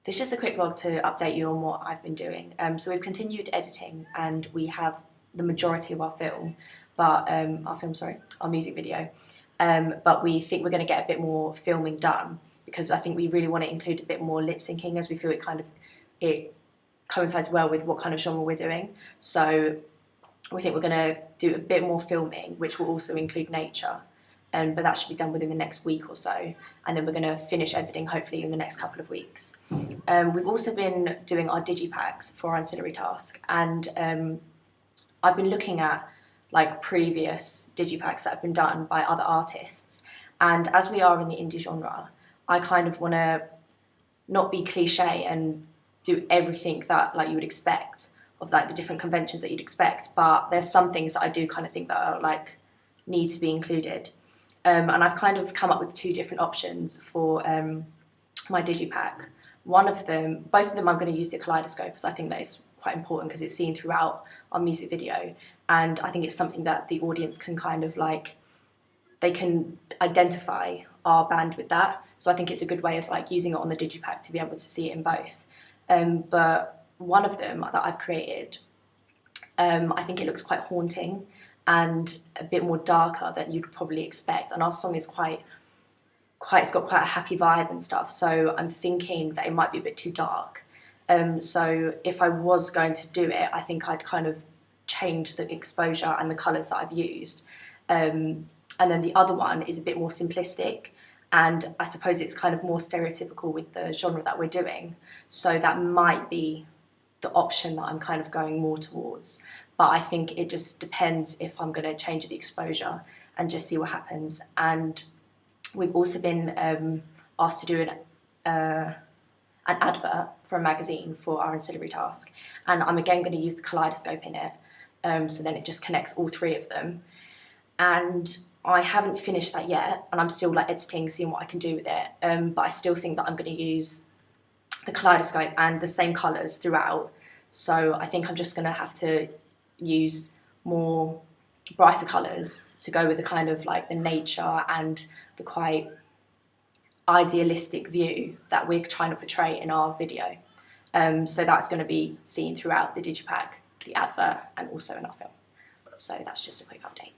This is just a quick vlog to update you on what I've been doing. So we've continued editing and we have the majority of our music video. But we think we're going to get a bit more filming done because I think we really want to include a bit more lip syncing, as we feel it coincides well with what kind of genre we're doing. So we think we're going to do a bit more filming, which will also include nature. But that should be done within the next week or so, and then we're going to finish editing hopefully in the next couple of weeks. We've also been doing our digipacks for our ancillary task, and I've been looking at like previous digipacks that have been done by other artists, and as we are in the indie genre, I kind of want to not be cliche and do everything that like you would expect of like the different conventions that you'd expect, but there's some things that I do kind of think that are like need to be included. And I've kind of come up with two different options for my digipack. Both of them I'm going to use the kaleidoscope, as I think that is quite important because it's seen throughout our music video, and I think it's something that the audience can kind of like, they can identify our band with that. So I think it's a good way of like using it on the digipack to be able to see it in both. But one of them that I've created, I think it looks quite haunting and a bit more darker than you'd probably expect. And our song is it's got quite a happy vibe and stuff. So I'm thinking that it might be a bit too dark. So if I was going to do it, I think I'd kind of change the exposure and the colours that I've used. And then the other one is a bit more simplistic, and I suppose it's kind of more stereotypical with the genre that we're doing. So that might be the option that I'm kind of going more towards. But I think it just depends if I'm going to change the exposure and just see what happens. And we've also been asked to do an advert for a magazine for our ancillary task. And I'm again going to use the kaleidoscope in it. So then it just connects all three of them. And I haven't finished that yet, and I'm still like editing, seeing what I can do with it. But I still think that I'm going to use the kaleidoscope and the same colours throughout. So I think I'm just going to have to use more brighter colours to go with the kind of like the nature and the quite idealistic view that we're trying to portray in our video. So that's going to be seen throughout the digipack, the advert, and also in our film. So that's just a quick update.